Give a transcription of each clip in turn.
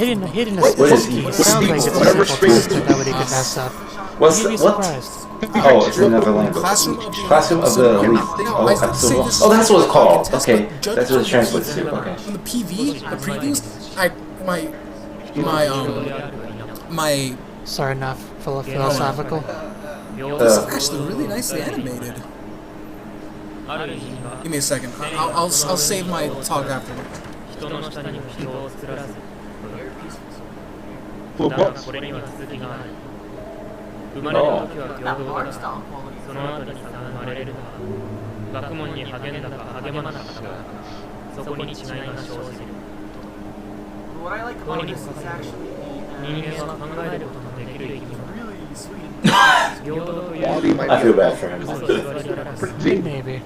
Hitting a What is stick. he? It sounds like it's a simple task, but nobody could mess up. What's You'd be what? surprised. Oh, it's another language. Classroom of the Elite. Oh, absolutely. Oh, that's what it's called. Okay, that's what it translates to. Okay. On the PV, the previews, my Sorry, not philosophical. this is actually really nicely animated. Give me a second. I'll save my talk afterward. Oh. What I like about this is actually I feel bad for him. Maybe.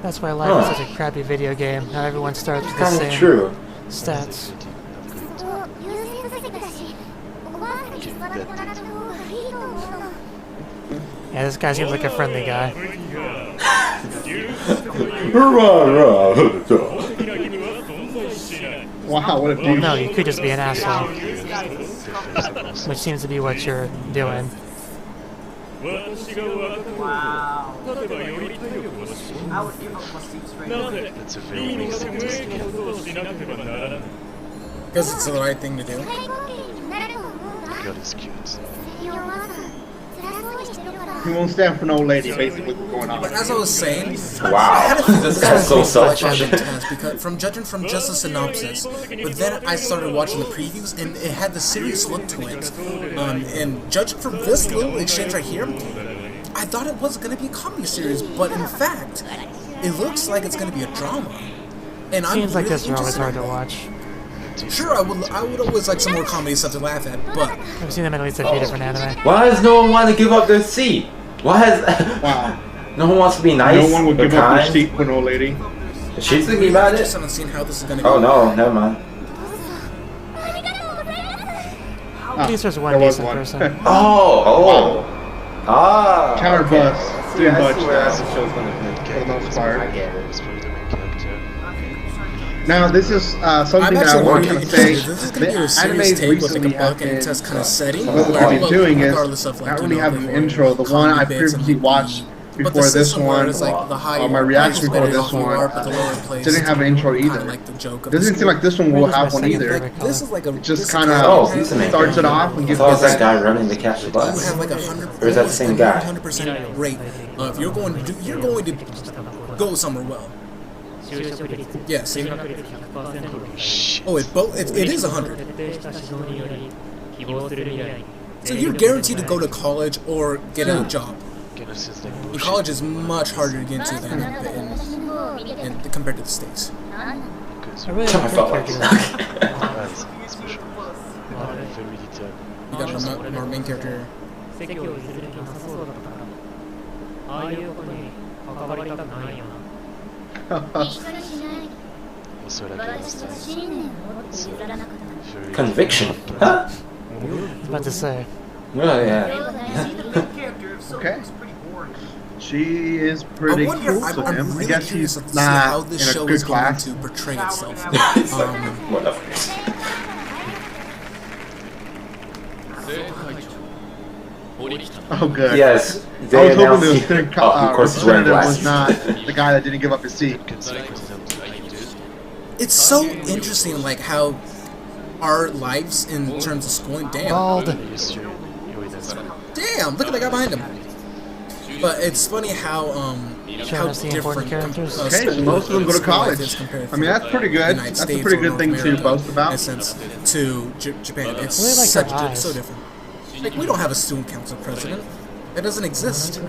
That's why life is such a crappy video game. Not everyone starts with the Kind same of true. stats. Yeah, this guy seems like a friendly guy. Wow, what a Well, douche. no, you could just be an asshole. Which seems to be what you're doing. wow. I would give up my seats right now. That's a very weak thing to say. Because it's the right thing to do. God is cute. He won't stand for no lady, basically what's going on. But as I was saying, Wow, this guy's so selfish. because judging from just the synopsis, but then I started watching the previews and it had the serious look to it. And judging from this little exchange right here, I thought it was going to be a comedy series, but in fact, it looks like it's going to be a drama. And I'm Seems like really this drama is hard to watch. Sure, I would always like some more comedy stuff to laugh at, but I've seen them in at least a few different anime. Why does no one want to give up their seat? Why has Wow. no one wants to be nice? No one would or give up their kind? seat for no lady. She's thinking I about just it. haven't seen how this is going to go. Oh no, never mind. At least there's one there was decent one. person. Oh. Ah. Counter okay. bus. See, Didn't I budge see where now. the show's gonna be. For the most part. I get it. It's probably the main character. Now, this is something I'm that I actually want really to say. interested. This is going to be a The serious animes take with like a recently buck have and been, test kind of setting. what I've been doing is regardless of, like, not you really know, have they an were intro. The one I comedy bits and previously the- watched But before this one, one, is like the higher, my reaction better before this off you are, but the one, lower place didn't have an intro kinda either. like the joke of Doesn't the seem like this one will Where's my have one second either. favorite This is like a Just this kind is of Oh, he's the main starts it character. off and I gives thought it was us that guy running to catch the you bus. have like 100 Or is that the same guy? 100% rate. If you're going to go somewhere well. Yes. Oh, it is 100. So you're guaranteed to go to college or get a job. Guinness is like And bullshit. college is much harder to get into than compared to the States. I really I like felt that like character. That's special. Very little. You got our main character. そうだけど、it's very Conviction. Huh? I was about to say. Oh yeah. Okay. She is pretty I wonder. cool to I'm him. I really guess curious he's to see how not this in a show good is going class. to portray itself. Whatever. Oh, good. Yes. I They was hoping the announced. student Oh, of course he's wearing representative glasses. was not the guy that didn't give up his seat. It's so interesting, like how our lives in terms of schooling. Bald. Damn, look at that guy behind him. But it's funny how Showing us the important characters. Okay, so most of them go to college. I mean, that's pretty good. That's a pretty good thing to boast about. In a sense, to Japan, it's I really like such her eyes. so different. Like we don't have a student council president. It doesn't exist.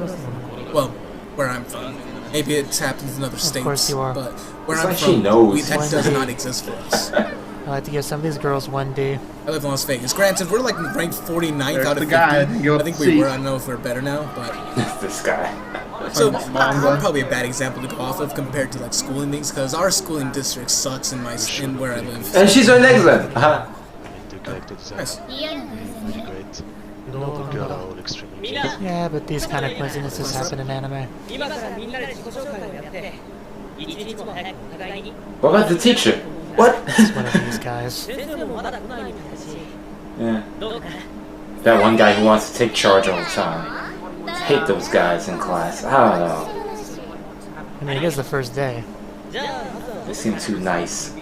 Well, where I'm from, maybe it's happened in other states. course you are. But where It's I'm like she from, knows. that does not exist for us. I like to give some of these girls 1D. I live in Las Vegas. Granted, we're like ranked 49th There's out the of 50. guy that gave up I think the we seat. were. I don't know if we're better now, but This guy. so Manga. I'm probably a bad example to go off of compared to like schooling things because our schooling district sucks in where I live. And she's our next one. Uh-huh. The character design Nice. is really great. The girl are all extremely cute. Yeah, but these kind of coincidences happen in anime. 今からみんなで自己紹介をやって What about the teacher? What? It's one of these guys. Yeah. That one guy who wants to take charge all the time. Hate those guys in class. I don't know. I mean, it is the first day. They seem too nice.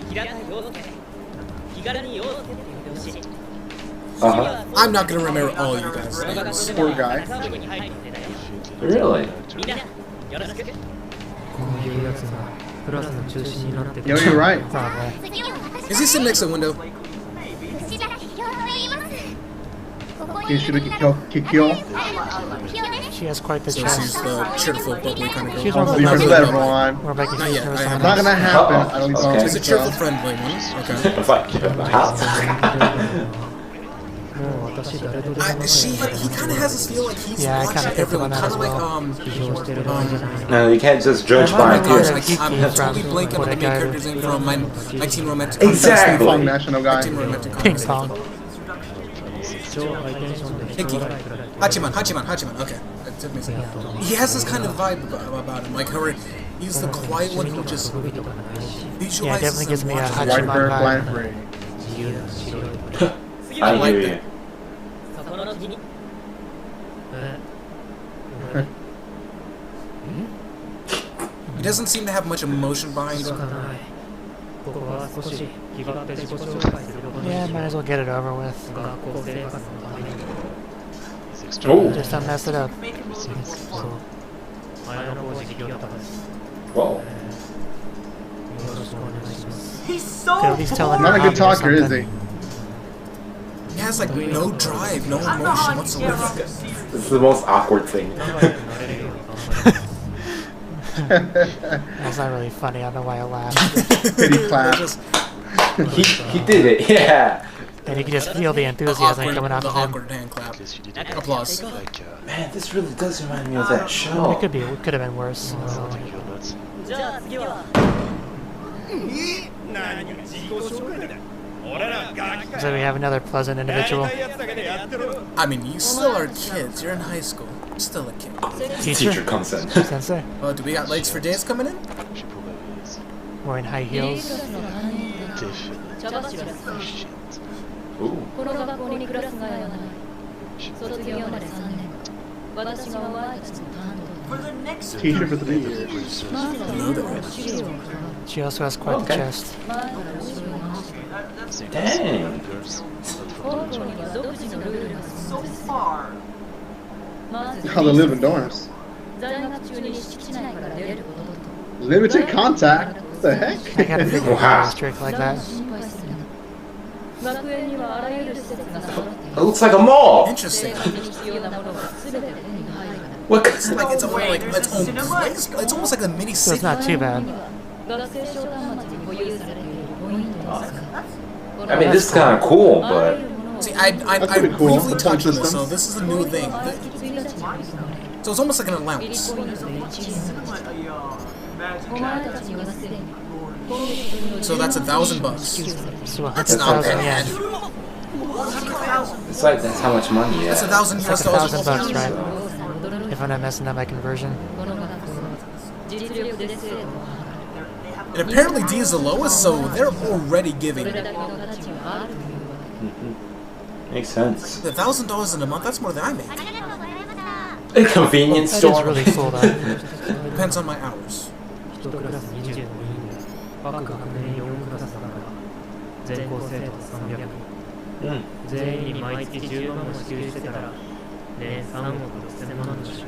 I'm not gonna remember all you guys' names. Poor guy. Really? Yo, you're right. Probably. Is he sitting next to the window? He should have Kikyo. She has quite the So she's chest. the cheerful, bubbly kind of girl. She's one of Be the for best. everyone. We're making Not yet, I her haven't. Not gonna happen. Uh-oh. I don't Okay. She's a think cheerful, so. friendly one. Okay. It's like, how? He kind of has this feel like he's Yeah, I kinda watching picked up everyone, on that kind of as like well. No, you can't just judge by Remind me of appearance. I'm Yuki totally from blanking on the main Kodakai. character's name from my Teen Romantic Exactly. Funk national guy. Teen Romantic Ping Comedy. pong. Icky. Hachiman. Okay, that took me a second. He has this kind of vibe about him, like how he's the quiet one who just visualizes. Yeah, it definitely gives me a and watches. White Hachiman bird, vibe. blind free. I hear you. He doesn't seem to have much emotion behind him. Yeah, might as well get it over with. Oh, Just don't mess it up. whoa. He's so Could at least tell him Not a you're good happy or talker, is something. he? He has like no drive, no emotion whatsoever. This is the most awkward thing. That's not really funny. I don't know why I laughed. Pity clap. he did it, yeah. And you can just feel the enthusiasm coming off The of him. awkward hand clap. Guess you did Applause. like Man, this really does remind me of that show. It could have been worse. something you're not. So we have another pleasant individual. I mean, you still are kids. You're in high school. You're still a kid. Teacher comes in. Sensei, Oh, do we got legs for days coming in? She probably is. wearing high heels. Definitely. Shit. Ooh. この学校にクラス替えはない。卒業まで3年。私がお前たちの担 For the next Teacher for 3 years. 当。まずは資料を配る。 She also has quite the Okay. chest. 前から後ろに回して。 Dang. Girls. 高校には独自のルールが so 存在する。 far. まず How they live in dorms. 在学中に敷地内から出ることと。 Limited contact? What the I heck? gotta figure Wow. out a strict like 誰 that. も心配するな。学園にはあらゆる施設が揃ってい It る。 looks like a mall. 生 Interesting. 活に必要なものが全て手に入る。 What? It's like its own place. It's almost like a mini So it's city. not too bad. 学生証端末に保有されているポイントを使う。 I mean, this is kind of cool, あら but ゆるものを See, I That's pretty cool. briefly The point touched on this, system. so this is a new thing. 毎月1日に行われる。 So it's almost like an ビリ allowance. ポイントで1円。 Like a magic お前たちにはすでに今月分の So that's $1,000. 支給される。 So That's not 100,000 bad. yen. it's like that's how much money you That's have. $1,000 It's US like dollars. $1,000, right? お父さん驚い If た。 I'm not messing up my conversion. この学校は実力で生徒を測る。 And apparently D is the lowest, so they're already そ giving れだけの形はあるというわけ。 Makes sense. $1,000 in a month. That's more than I make. A convenience That is store. really cool though. Depends on my hours. 1クラス25人で各学年4クラスだから全校生徒は300人 Mm. 全員に毎月10万も支給してたら年3億6000万の出費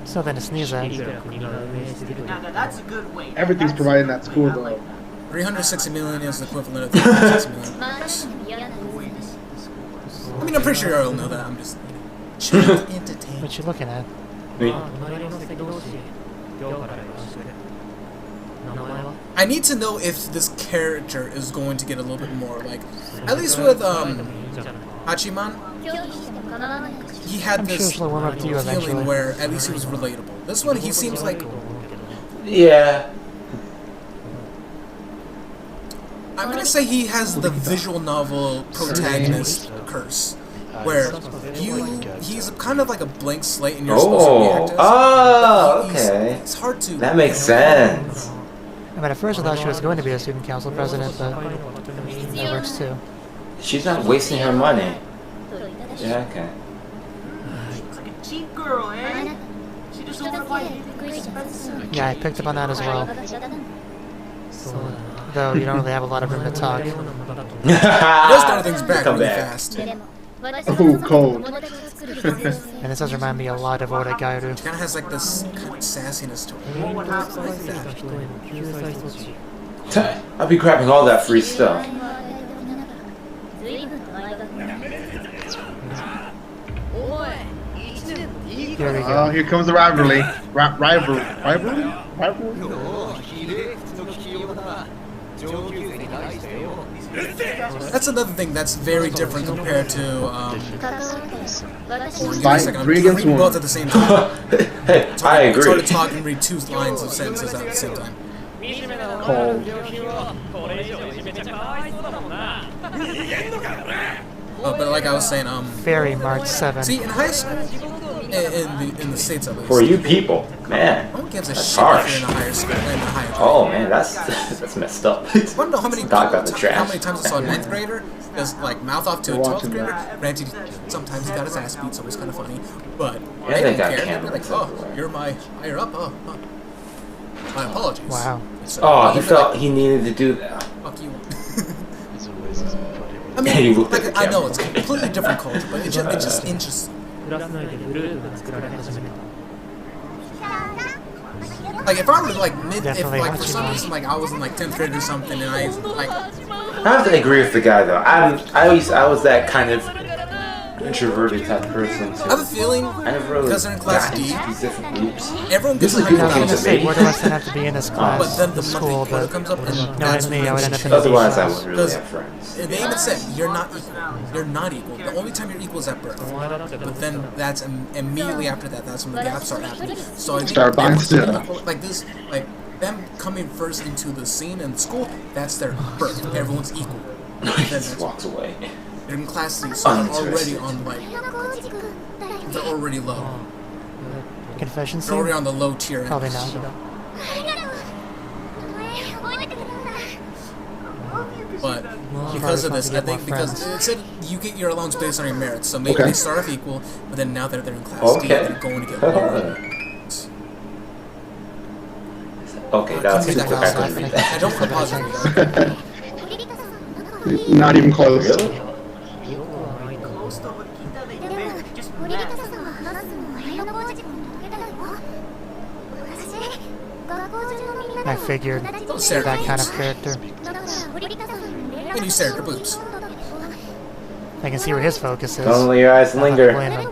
So then to sneeze at. いくら国が運営していると Now that's a good way. Everything's provided in that school, though. 360 million is the equivalent of 360 million. まあ私も嫌なの。 I mean, I'm pretty sure you'll know that. I'm just trying to entertain. What you looking at? まあ隣の席同士今日からよろしく名前は I need to know if this character is going to get a little bit more like, at least with いいんじゃない Hachiman, 競技しても構わないかもしれない。 he had I'm sure this she'll warm up to you feeling eventually. where at least he was relatable. This one, he seems like, Yeah. I'm gonna say he has the visual novel protagonist curse, where he's kind of like a blank slate and you're supposed to Oh. react as. Oh. He's- Okay. It's hard to. That makes sense. I mean, at first I thought she was going to be a student council president, but that works too. She's not wasting her money. Yeah, okay. She's like a cheap girl, eh? She just wanna buy anything expensive. Yeah, I picked up on that as well. Though you don't really have a lot of room to talk. Those kind of things back Come really back. fast. Oh, cold. And this does remind me a lot of Oda Gairu. Kind of has like this kind of sassiness to it. What happened? Like that. I'll be grabbing all that free stuff. Here we Oh, go. here comes the rivalry. Rivalry? That's another thing that's very different compared to Fight 3 against 1. both at the same time. Hey, I It's hard agree. to talk and read 2 lines of sentences at the same time. Cold. But like I was saying, Fairy March 7. see, in high school, in the States at least, For you people, man. no one gives a That's shit if harsh. you're in a higher school, in a higher grade. Oh man, that's messed up. I don't know how many, Talk about the trash. how many times I saw a 9th grader just like mouth off to a 12th grader. Granted, sometimes he got his ass beat, so it was kind of funny. But Yeah, they they didn't got care. They'd be cameras like, "Oh, everywhere. you're my higher up. Oh, my apologies." Wow. So, Oh, he they'd be felt like, he needed to do that. "Fuck you." It's always his body. I And he mean, looked at like, the I know camera. it's a completely different culture, but it's just interesting. クラス内でグループが作られ始めた。 Like if I was like if Definitely like for some Hachiman. reason like I was in like 10th grade or something and I like I have to agree with the guy though. I was that kind of introverted type of person I have a too. feeling I never really because they're in class got D, into these different groups. everyone gets Usually hyped people I was came gonna to say, me. more of us didn't have to be in this class but then the in school, monthly quota but comes up and knowing that's me, I when would shit end up in shit. the Otherwise, I class. wouldn't really have friends. They even said you're not equal. You're not equal. The only time you're equal is at birth. But then that's immediately after that. That's when the gaps start happening. So I think Start buying everyone's stuff. equal. Like this, like them coming first into the scene in school. That's their birth. Everyone's equal. He Then just walks away. they're in class C, so they're already on like they're already low. Confession They're already scene? on the low tier. end. Probably not. But because of this, I think because it said you get your allowance based on your merits. So maybe Okay. they start off equal, but then now that they're in class D, Okay. they're going to get lower. Okay, that's Couldn't just read I that couldn't read fast. that. I don't want to pause it. Not even close. Close to Makita, they just met. I figured Sarah. that kind of character. And you stared at your boobs. I can see where his focus is. Don't let your eyes I'm not linger. blaming him.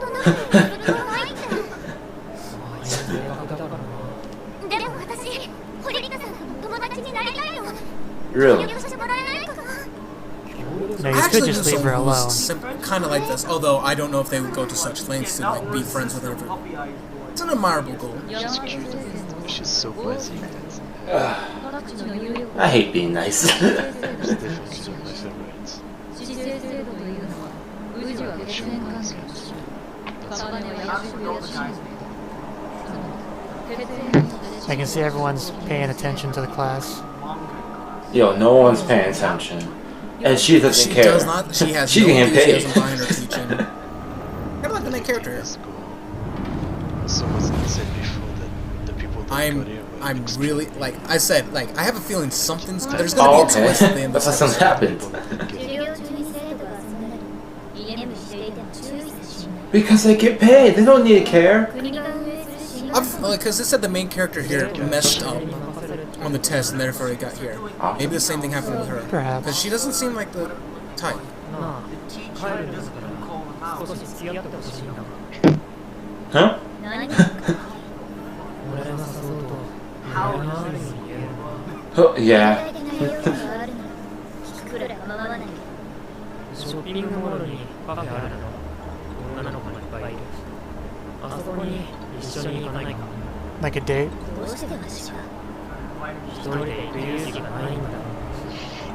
Really? No, I you could actually just knew leave her someone alone. who's kind of like this, although I don't know if they would go to such lengths to like be friends with her. It's an admirable goal. She's cute. She's so basic. I hate being nice. It's definitely one of my favorites. 姿勢制度というのは宇治は血縁関係とし屍は役職や使命血縁 I can see everyone's paying attention to the class. Yo, no one's paying attention. And she doesn't She care. does not. She has She no can get paid. enthusiasm behind her teaching. Kind of like the main character here. Let's go. So was it said before that the people that got here were I'm extremely really like I said like I have a feeling something's there's Oh, gonna be a okay. twist at the end of That's how this something episode. happened. 授業中に生徒が集められ居眠りしていても注意さしない Because they get paid. They don't need to care. 国が運営する進学 Because it said the main character here messed up on the test and therefore it got here. Maybe the same thing happened with her. Perhaps. Because she doesn't seem like the type. まあ The 帰 teacher るんだ doesn't か even call him ら out. 少し付き合ってほしいんだ Huh? 何か俺が誘うと How 俺が does ある this に言える Oh, 具 yeah. 体的な用途があるなら聞くら構わないけどショッピングモールにカフェあるだろ女の子もいっぱいいるあそこに一緒に行かないか Like a date? どうしてわしが一人で行く勇気がないんだ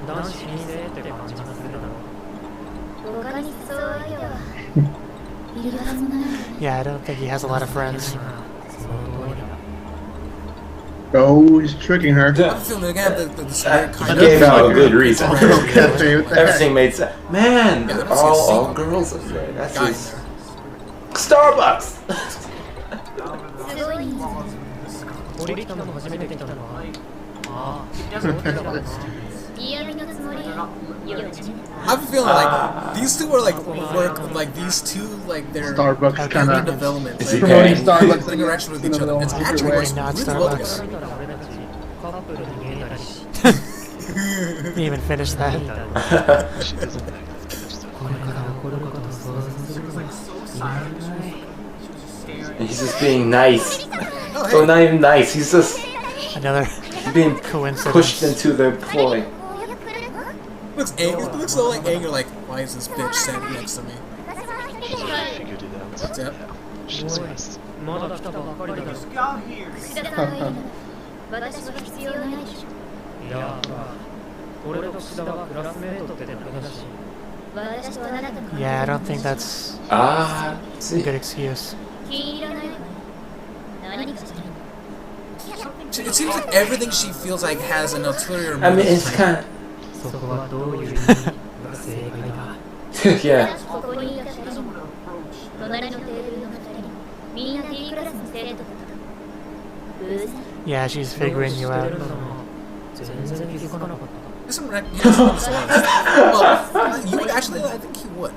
男子禁制って感じがするだろ他に誘う相手はいるはずもない Yeah, I don't think he has a lot of friends. その通りだ 「 その通りだ 「 だ 「 だ 「 だ 「Oh, he's tricking her. I have a feeling they're gonna have the weird He kind gave of out a good reason. Cafe, what the heck? Everything made sense. Man, Yeah, I they're don't see a all single girls in there. That's guy in just there. Starbucks. 降りてきたの初めて来たのはあ It doesn't look like that. I have a feeling like these two are like work like these two like their Starbucks character kind of. development. Is he like, paying? Starbucks the interaction with each other. It's actually works Not really well Starbucks. together. カップルに見えないし Didn't even finish that. She doesn't like that. これから起こることを想像することがいらない He's just being nice. Oh, Or hey. not even nice. He's just Another being coincidence. pushed into their ploy. Looks angry. Looks so like anger. Like, why is this bitch standing next to me? She's already figured it out. Yep. She's fast. まだ来たばっかりだろ Just got here. いやほら俺と志田はクラスメートってだけだし Yeah, I don't think that's Ah, a see. good excuse. It seems like everything she feels like has an ulterior I mean, motive. it's kind of そこはどういう意味が正解だ yeah. Yeah, she's figuring you out. 全然気づかなかった This one, you just want to well, you would actually. I think you would.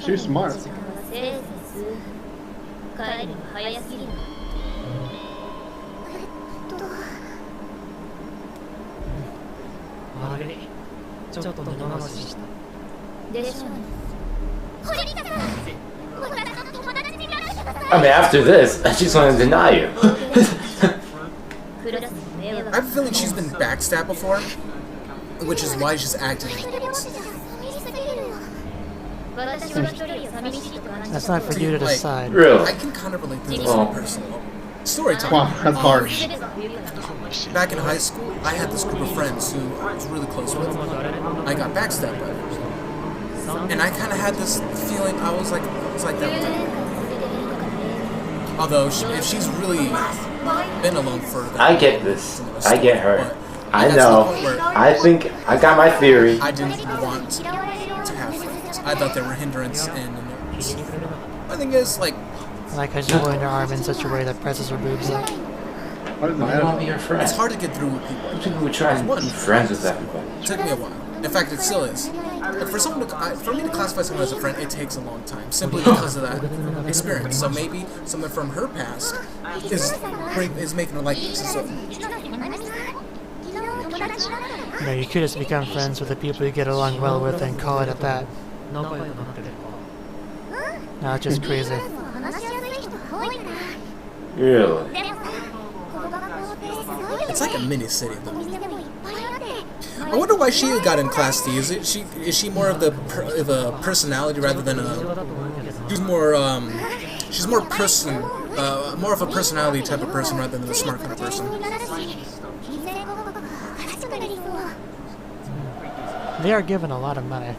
She's smart. 悪いちょっと根回しした I mean, after this, she's going to deny you. I have a feeling she's been backstabbed before, which is why she's acting. That's not for you to decide. Really? I can kind of relate to this Oh. one personally. Story time. Wow, that's harsh. Back in high school, I had this group of friends who I was really close with. I got backstabbed by them. And I kind of had this feeling I was like that with her. Although, if she's really been alone for that, I get this. I get her. but I it got to the know. point where I think I got my theory. I didn't want to have friends. I thought they were a hindrance and annoyance. My thing is, like, Like how she's holding her arm in such a way that presses her boobs up. What does it I want to be matter? your friend. it's hard to get through with people. People would try and be friends with everybody. It took me a while. In fact, it still is. And for me to classify someone as a friend, it takes a long time, simply because of that experience. So maybe someone from her past is making her like this. So You know, you could just become friends with the people you get along well with and call it at that. 仲良くなってるか No, it's just crazy. Really? it's like a mini city, though. I wonder why she got in Class D. Is she more of a personality rather than a? She's more more of a personality type of person rather than a smart kind of person. They are given a lot of money.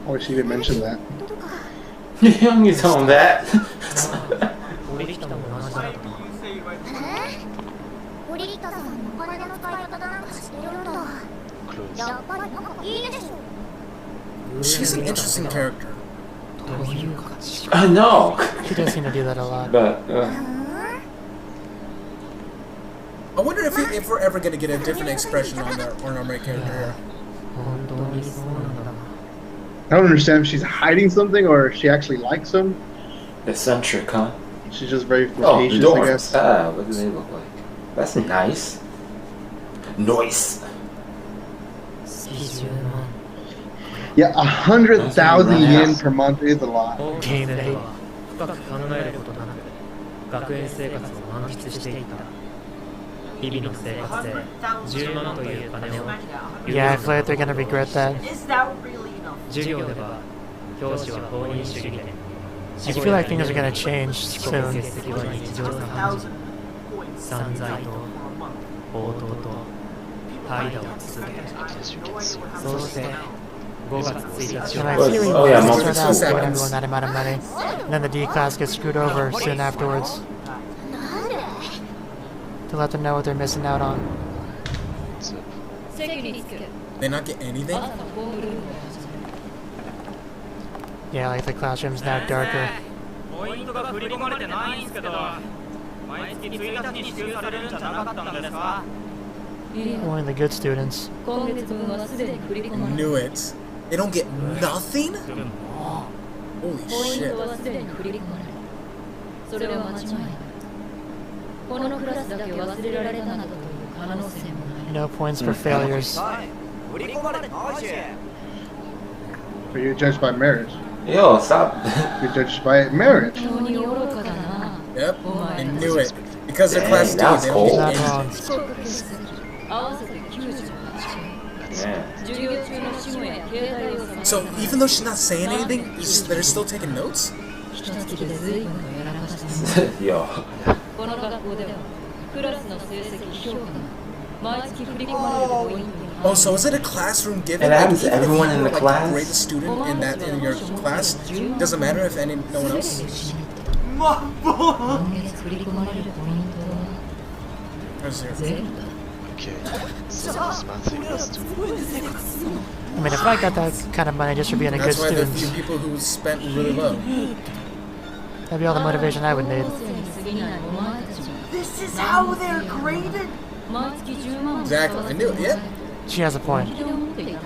Oh, she didn't mention that. You tell him that. 降りてきたの同じだった She's an interesting character. どういうか I know. She does seem to do that a lot. But I wonder if we're ever gonna get a different expression on our main character here. 本当にそうなんだ I don't understand if she's hiding something or if she actually likes him. eccentric, huh? She's just very Oh, the flirtatious, I doors. guess. Ah, what do they look like? That's nice. Noise. 20万 Yeah, 100,000 yen per month is a lot. 大きな生は深く考えることなく学園生活を満喫していた日々の生活で10万という金を Yeah, I feel like they're gonna regret that. Is that really enough? 授業では教師は放任主義で I feel like things are gonna change 遅刻 soon. 欠席は日常茶飯事 1,000 points 散財と for a month. 応答と People 怠惰を続け As you can see. そうして5月1日 And を my 'Cause- theory oh, was yeah, to multiple start out school. giving everyone that amount of money, and then the D class gets screwed over soon afterwards. To let them know what they're missing out on. So, 席に着く They not get anything? 朝のホームルームを Yeah, like the classroom's now darker. ポイントが振り込まれてないんすけど、毎月1日に支給されるんじゃなかったんですか？いや Only the good students. 今月分はすでに振り込まれ Knew it. They don't get nothing? Holy ポイン shit. トはすでに振り込まれるそれは間違いないこのクラスだけ忘れられたなどという可能性もない No points for failures. 振り込まれてないし。 But you're judged by marriage. Yo, stop. You're judged by marriage. 本当に愚かだな Yep, I knew it. Because they're class D, Dang, they that's don't He's get not anything. wrong. 遅刻欠席合わせて98 Yeah. 授業中の指紋や携帯を So even though she's not saying anything, they're still taking notes? 一月で随分とやらかしてる Yo. この学校ではクラスの成績評価が毎月振り込まれるポイントに Oh, so is it a classroom given? And that happens to even if everyone you in were, the like, class? the greatest student in your class, doesn't matter if no one else? 今月振り込まれるポイントは Or zero? ゼロだ okay. So this month he was to I mean, if I got that kind of money just for being a good That's why the student, few people who spent really low. that'd be all the motivation I would need. 生に過ぎないお前たちは This is how they're graded. 毎月10万 Exactly, I knew it, yeah. She has a point. 本気で思っていたの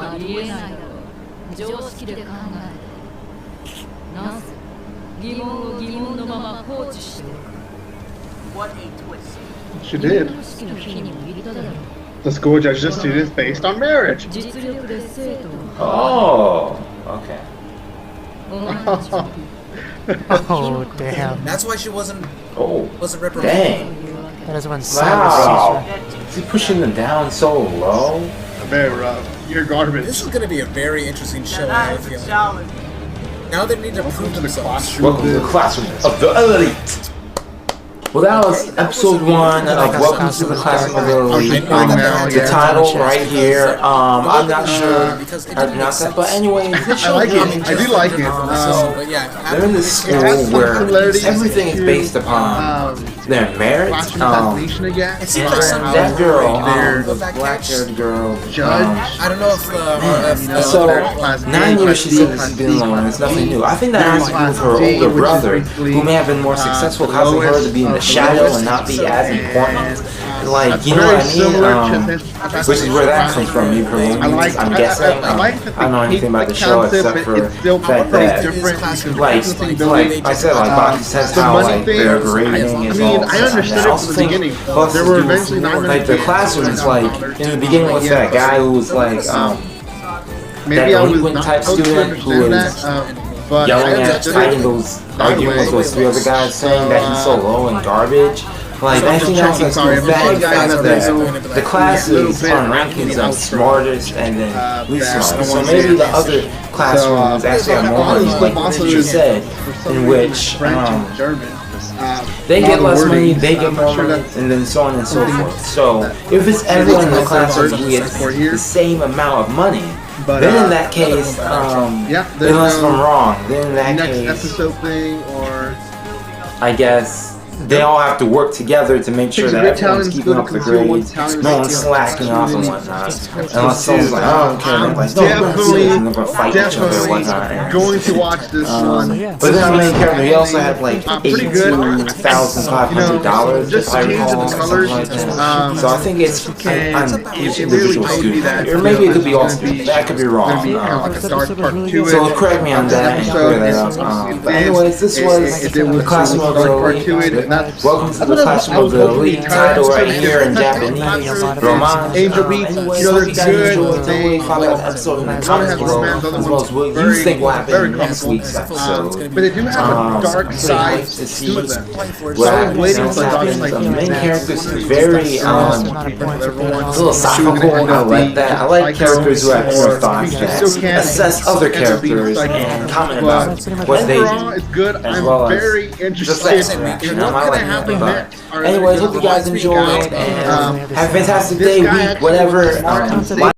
かありえないだろう常識で考えてなぜ疑問を疑問のまま放置しておく What a twist. She did. 式の日にも言っただろう The school judges the students based on marriage. 実力で生徒を Oh. Okay. お前たちは Oh, damn. That's why she wasn't Oh. reprimanded. Dang. That is when Wow. Cyrus Is he pushing them down so low? Very rough. You're garbage. This is gonna be a very interesting show, I have a That's a feeling. challenge. Now they need to prove themselves. Welcome to the classroom of the elite. Well, that was episode 1 of Welcome to the Classroom of the Elite. The title right here. I'm not sure how to pronounce that, but anyway, this I show like is it. I do like it. But yeah, they're in this It has school some where similarities everything is to, based upon their merit. classroom assassination again. It seems like some That girl, Their the black-haired girl, judge. I don't know if so class 9 years she said this has been alone, and it's nothing new. I think that has to do with her older brother, who may have been more successful, causing her to be in the shadow and not be as important. Like, you know what I mean? Which is where that comes from, you I'm guessing. I don't know anything about the show except for the fact that, like I said, like Baki says how like their grading is all. I understood it from the beginning. There were eventually not many like the classroom is like in the beginning was that guy who was like Maybe that I was delinquent not type supposed to student who understand was that, but yelling I at, understood fighting it. those arguing with those 3 other guys, saying that he's so low and garbage. Like, I think that's the fact that the classes on rankings are smartest and then least smart. So maybe the other classrooms actually have more money, like the teacher said, in which they get less money, they get more money, and then so on and so forth. So if it's everyone in the classroom who gets the same amount of money, then in that case, unless I'm wrong, then in that case, episode thing or I guess they all have to work together to make sure that everyone's keeping up the grades, no one's slacking off and whatnot. Unless someone's like, I don't care, like, no, we're gonna see this and they're gonna fight each other and whatnot. going to watch this one. But then the main character, he also had like $82,500, if I recall, something like that. So I think it's an individual student, or maybe it could be all students. That could be wrong. So correct me on that and clear that up. But anyways, this was the Classroom of the Elite. Welcome to the Classroom of the Elite. Title right here in Japanese. Romance. Angel Beats, you know, they're good. They episode in the comments below, as well as what you think will happen next week's episode. But they do have a dark side to to see them. what happens. The main characters are very philosophical. I like that. I like characters who have more thoughts that assess other characters and comment about what they do. It's good. As I'm well as very just interested. that interaction. I not like nothing. But anyways, hope you guys enjoyed and have a fantastic day, week, whatever.